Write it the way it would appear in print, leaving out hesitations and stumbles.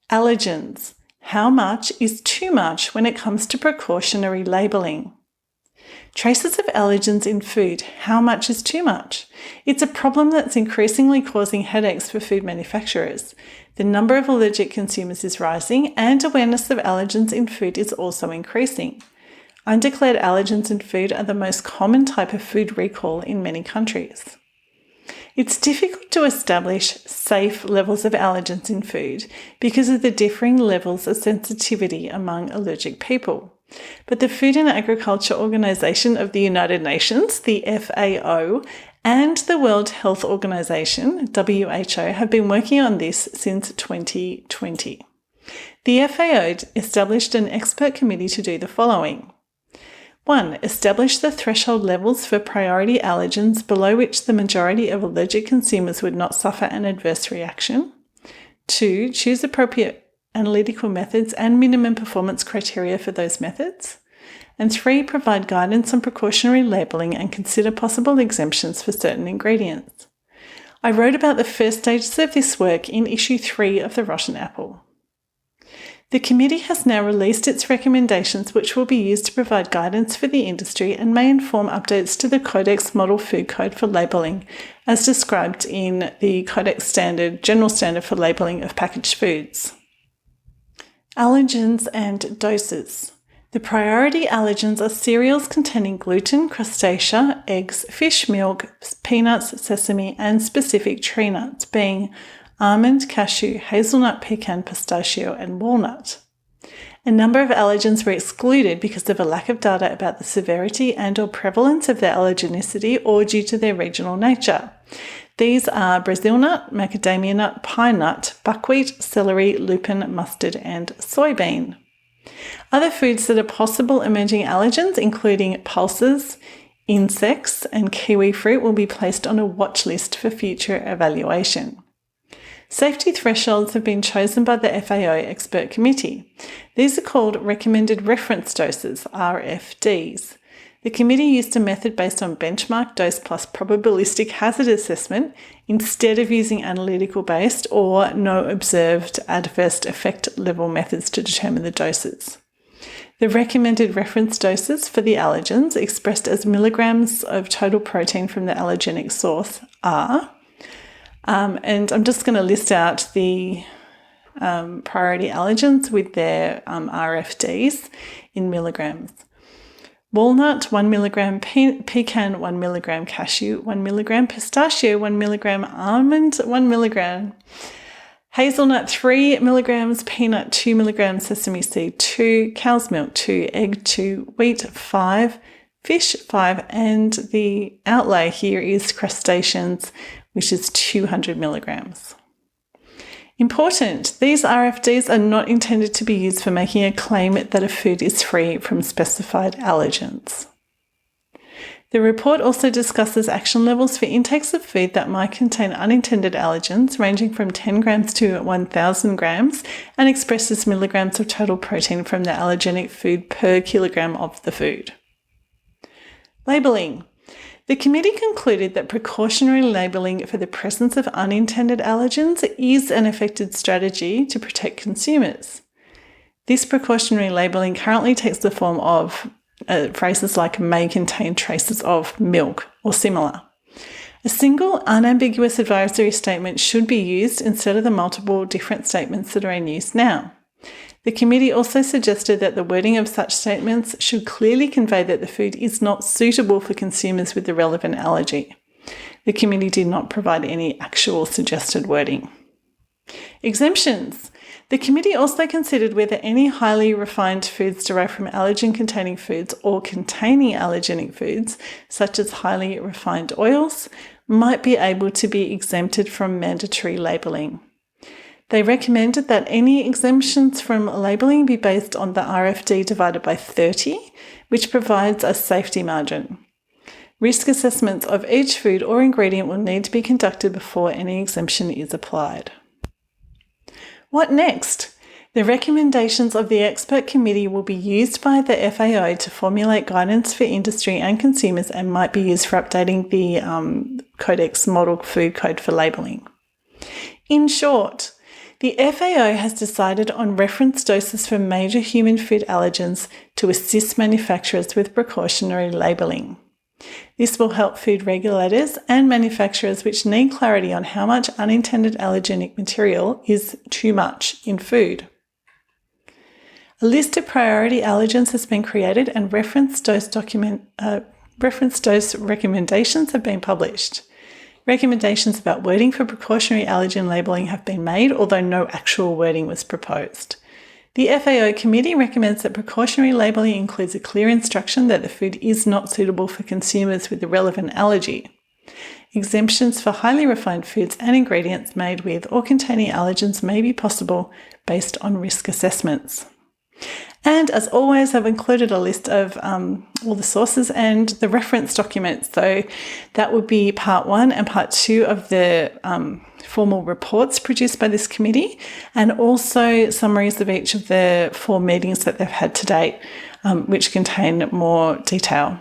Allergens. How much is too much when it comes to precautionary labelling? Traces of allergens in food. How much is too much? It's a problem that's increasingly causing headaches for food manufacturers. The number of allergic consumers is rising, and awareness of allergens in food is also increasing. Undeclared allergens in food are the most common type of food recall in many countries. It's difficult to establish safe levels of allergens in food because of the differing levels of sensitivity among allergic people. But the Food and Agriculture Organization of the United Nations, the FAO, and the World Health Organization, WHO, have been working on this since 2020. The FAO established an expert committee to do the following. 1. Establish the threshold levels for priority allergens below which the majority of allergic consumers would not suffer an adverse reaction. 2. Choose appropriate analytical methods and minimum performance criteria for those methods. And 3. Provide guidance on precautionary labelling and consider possible exemptions for certain ingredients. I wrote about the first stages of this work in issue 3 of the Rotten Apple. The committee has now released its recommendations, which will be used to provide guidance for the industry and may inform updates to the Codex Model Food Code for Labelling, as described in the Codex General Standard for Labelling of Packaged Foods. Allergens and doses. The priority allergens are cereals containing gluten, crustacea, eggs, fish, milk, peanuts, sesame, and specific tree nuts, being almond, cashew, hazelnut, pecan, pistachio, and walnut. A number of allergens were excluded because of a lack of data about the severity and/or prevalence of their allergenicity or due to their regional nature. These are Brazil nut, macadamia nut, pine nut, buckwheat, celery, lupin, mustard, and soybean. Other foods that are possible emerging allergens, including pulses, insects, and kiwi fruit, will be placed on a watch list for future evaluation. Safety thresholds have been chosen by the FAO Expert Committee. These are called Recommended Reference Doses, RFDs. The committee used a method based on benchmark dose plus probabilistic hazard assessment instead of using analytical-based or no observed adverse effect level methods to determine the doses. The recommended reference doses for the allergens, expressed as milligrams of total protein from the allergenic source, are and I'm just going to list out the priority allergens with their RFDs in milligrams. Walnut, 1 milligram, pecan, 1 milligram, cashew, 1 milligram, pistachio, 1 milligram, almond, 1 milligram, hazelnut, 3 milligrams, peanut, 2 milligrams, sesame seed, 2, cow's milk, 2, egg, 2, wheat, 5, fish, 5, and the outlay here is crustaceans, which is 200 milligrams. Important, these RFDs are not intended to be used for making a claim that a food is free from specified allergens. The report also discusses action levels for intakes of food that might contain unintended allergens ranging from 10 grams to 1,000 grams and expresses milligrams of total protein from the allergenic food per kilogram of the food. Labelling. The committee concluded that precautionary labelling for the presence of unintended allergens is an effective strategy to protect consumers. This precautionary labelling currently takes the form of phrases like may contain traces of milk or similar. A single unambiguous advisory statement should be used instead of the multiple different statements that are in use now. The committee also suggested that the wording of such statements should clearly convey that the food is not suitable for consumers with the relevant allergy. The committee did not provide any actual suggested wording. Exemptions. The committee also considered whether any highly refined foods derived from allergen-containing foods or containing allergenic foods, such as highly refined oils, might be able to be exempted from mandatory labelling. They recommended that any exemptions from labelling be based on the RFD divided by 30, which provides a safety margin. Risk assessments of each food or ingredient will need to be conducted before any exemption is applied. What next? The recommendations of the expert committee will be used by the FAO to formulate guidance for industry and consumers and might be used for updating the Codex Model Food Code for Labelling. In short, The FAO has decided on reference doses for major human food allergens to assist manufacturers with precautionary labelling. This will help food regulators and manufacturers which need clarity on how much unintended allergenic material is too much in food. A list of priority allergens has been created and reference dose recommendations have been published. Recommendations about wording for precautionary allergen labelling have been made, although no actual wording was proposed. The FAO committee recommends that precautionary labelling includes a clear instruction that the food is not suitable for consumers with the relevant allergy. Exemptions for highly refined foods and ingredients made with or containing allergens may be possible based on risk assessments. And as always, I've included a list of all the sources and the reference documents. So that would be part 1 and part 2 of the formal reports produced by this committee, and also summaries of each of the 4 meetings that they've had to date, which contain more detail.